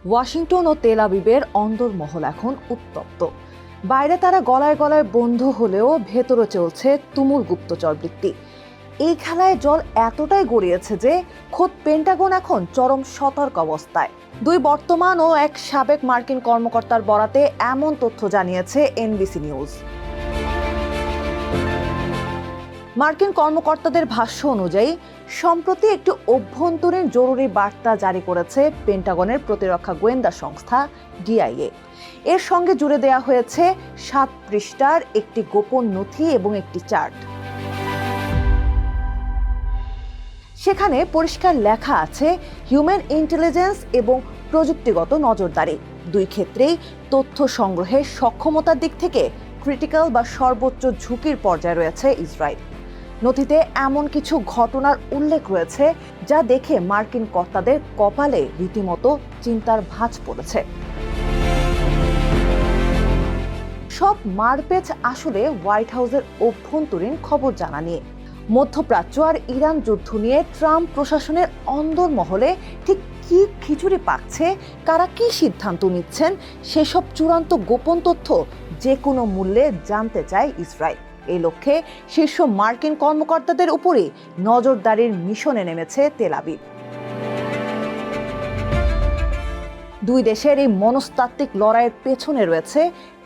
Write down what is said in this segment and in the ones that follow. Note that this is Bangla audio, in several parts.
ওয়াশিংটন ও তেল আবিবের অন্দরমহল এখন উত্তপ্ত। বাইরে তারা গলায় গলায় বন্ধু হলেও ভেতরে চলছে তুমুল গুপ্তচর বৃত্তি। এই খেলায় জল এতটাই গড়িয়েছে যে খোদ পেন্টাগন এখন চরম সতর্ক অবস্থায়। দুই বর্তমান ও এক সাবেক মার্কিন কর্মকর্তার বরাতে এমন তথ্য জানিয়েছে এনবিসি নিউজ। মার্কিন কর্মকর্তাদের ভাষ্য অনুযায়ী সম্প্রতি একটি অভ্যন্তরীণ জরুরি বার্তা জারি করেছে পেন্টাগনের প্রতিরক্ষা গোয়েন্দা সংস্থা ডিআইএ। এর সঙ্গে জুড়ে দেওয়া হয়েছে 7 পৃষ্ঠার একটি গোপন নথি এবং একটি চার্ট। সেখানে পরিষ্কার লেখা আছে হিউম্যান ইন্টেলিজেন্স এবং প্রযুক্তিগত নজরদারি দুই ক্ষেত্রেই তথ্য সংগ্রহের সক্ষমতার দিক থেকে ক্রিটিক্যাল বা সর্বোচ্চ ঝুঁকির পর্যায়ে রয়েছে ইসরায়েল। নথিতে এমন কিছু ঘটনার উল্লেখ রয়েছে যা দেখে মার্কিন কর্তাদের কপালে রীতিমতো চিন্তার ভাঁজ পড়েছে। সব মারপেচ আসলে হোয়াইট হাউসের অভ্যন্তরীণ খবর জানা নিয়ে। মধ্যপ্রাচ্য আর ইরান যুদ্ধ নিয়ে ট্রাম্প প্রশাসনের অন্দরমহলে ঠিক কি খিচুড়ি পাকছে, কারা কি সিদ্ধান্ত নিচ্ছেন, সেসব চূড়ান্ত গোপন তথ্য যে কোনো মূল্যে জানতে চায় ইসরায়েল। এই লক্ষ্যে শীর্ষ মার্কিন কর্মকর্তাদের উপরই নজরদারির মিশনে নেমেছে তেল আবিব। দুই দেশের এই মনস্তাত্ত্বিক লড়াইয়ের পেছনে রয়েছে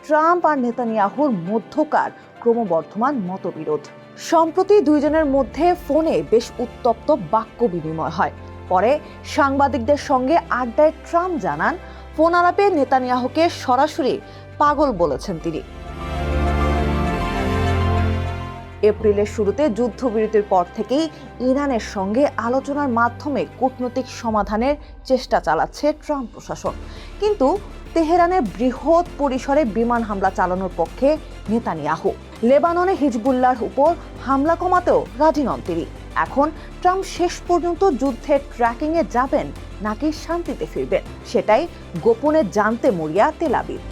ট্রাম্প আর নেতানিয়াহুর মধ্যকার ক্রমবর্ধমান মতবিরোধ। সম্প্রতি দুইজনের মধ্যে ফোনে বেশ উত্তপ্ত বাক্য বিনিময় হয়। পরে সাংবাদিকদের সঙ্গে আড্ডায় ট্রাম্প জানান, ফোন আলাপে নেতানিয়াহুকে সরাসরি পাগল বলেছেন তিনি। এপ্রিলের শুরুতে যুদ্ধবিরতির পর থেকেই ইরানের সঙ্গে আলোচনার মাধ্যমে কূটনৈতিক সমাধানের চেষ্টা চালাচ্ছে ট্রাম্প প্রশাসন। কিন্তু তেহরানের বৃহৎ পরিসরে বিমান হামলা চালানোর পক্ষে নেতানিয়াহু। লেবাননে হিজবুল্লাহর উপর হামলা কমাতেও রাজি নন তিনি। এখন ট্রাম্প শেষ পর্যন্ত যুদ্ধের ট্র্যাকিংয়ে যাবেন নাকি শান্তিতে ফিরবেন, সেটাই গোপনে জানতে মরিয়া তেল আবিব।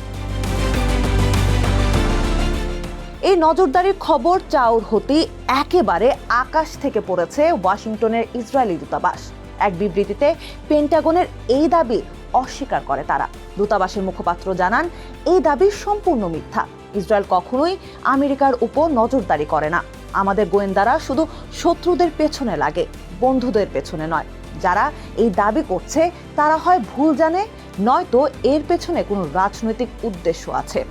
এই নজরদারির খবর চাউর হতেই একেবারে আকাশ থেকে পড়েছে ওয়াশিংটনের ইসরায়েলি দূতাবাস। এক বিবৃতিতে পেন্টাগনের এই দাবি অস্বীকার করে তারা। দূতাবাসের মুখপাত্র জানান, এই দাবি সম্পূর্ণ মিথ্যা। ইসরায়েল কখনোই আমেরিকার উপর নজরদারি করে না। আমাদের গোয়েন্দারা শুধু শত্রুদের পেছনে লাগে, বন্ধুদের পেছনে নয়। যারা এই দাবি করছে তারা হয় ভুল জানে, নয়তো এর পেছনে কোনো রাজনৈতিক উদ্দেশ্য আছে।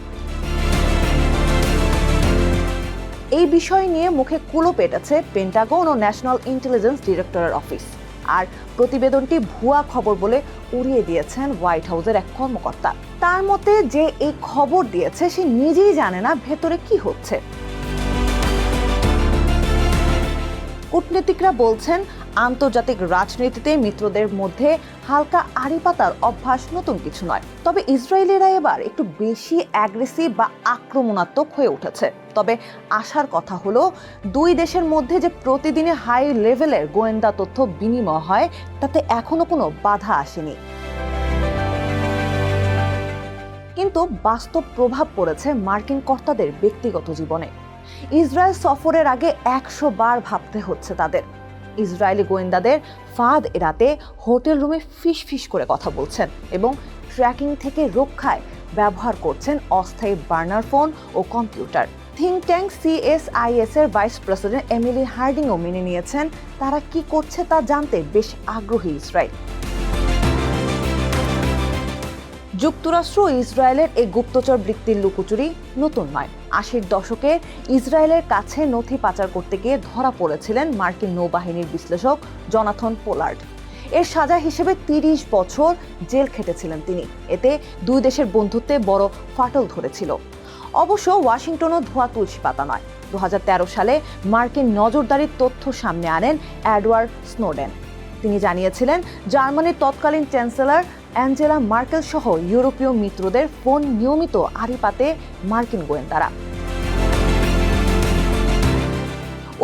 এই বিষয় নিয়ে মুখে কুলো পেটেছে পেন্টাগন ও ন্যাশনাল ইন্টেলিজেন্স ডিরেক্টরের অফিস। আর প্রতিবেদনটি ভুয়া খবর বলে উড়িয়ে দিয়েছেন হোয়াইট হাউসের এক কর্মকর্তা। তার মতে, যে এই খবর দিয়েছে সে নিজেই জানে না ভেতরে কি হচ্ছে। কূটনীতিকরা বলছেন, আন্তর্জাতিক রাজনীতিতে মিত্রদের মধ্যে হালকা আড়ি পাতার অভ্যাস নতুন কিছু নয়। তবে ইসরায়েলিরা এবার একটু বেশি অ্যাগ্রেসিভ বা আক্রমণাত্মক হয়ে উঠেছে। তবে আশার কথা হলো, দুই দেশের মধ্যে যে প্রতিদিনে হাই লেভেলের গোয়েন্দা তথ্য বিনিময় হয় তাতে এখনো কোনো বাধা আসেনি। কিন্তু বাস্তব প্রভাব পড়েছে মার্কিন কর্তাদের ব্যক্তিগত জীবনে। ইসরায়েল সফরের আগে 100 বার ভাবতে হচ্ছে তাদের। ইসরায়েলি গোয়েন্দাদের ফাঁদ এড়াতে হোটেল রুমে ফিস করে কথা বলছেন এবং ট্র্যাকিং থেকে রক্ষায় ব্যবহার করছেন অস্থায়ী বার্নার ফোন ও কম্পিউটার। থিঙ্ক ট্যাঙ্ক CSIS এর ভাইস প্রেসিডেন্ট এমিলি হার্ডিংও মেনে নিয়েছেন তারা কি করছে তা জানতে বেশ আগ্রহী ইসরায়েল। যুক্তরাষ্ট্র ও ইসরায়েলের এই গুপ্তচর বৃত্তির লুকোচুরি নতুন নয়। 80-র দশকে ইসরায়েলের কাছে নথি পাচার করতে গিয়ে ধরা পড়েছিলেন মার্কিন নৌবাহিনীর বিশ্লেষক জোনাথন পোলার্ড। এর সাজা হিসেবে 30 বছর জেল খেটেছিলেন তিনি। এতে দুই দেশের বন্ধুত্বে বড় ফাটল ধরেছিল। অবশ্য ওয়াশিংটনও ধোয়া তুলসী পাতা নয়। 2013 সালে মার্কিন নজরদারির তথ্য সামনে আনেন এডওয়ার্ড স্নোডেন। তিনি জানিয়েছিলেন, জার্মানির তৎকালীন চ্যান্সেলর অ্যাঞ্জেলা মার্কেল সহ ইউরোপীয় মিত্রদের ফোন নিয়মিত আড়ি পাতে মার্কিন গোয়েন্দারা।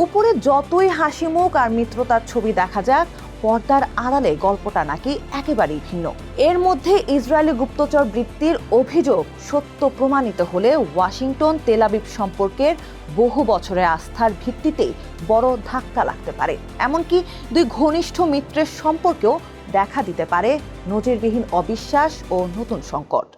উপরে যতই হাসিমুখ আর মিত্রতার ছবি দেখা যাক, পর্দার আড়ালে গল্পটা নাকি একেবারেই ভিন্ন। এর মধ্যে ইসরায়েলি গুপ্তচর বৃত্তির অভিযোগ সত্য প্রমাণিত হলে ওয়াশিংটন তেল আবিব সম্পর্কের বহু বছরের আস্থার ভিত্তিতেই বড় ধাক্কা লাগতে পারে। এমনকি দুই ঘনিষ্ঠ মিত্রের সম্পর্কেও দেখা দিতে পারে নজিরবিহীন অবিশ্বাস ও নতুন সংকট।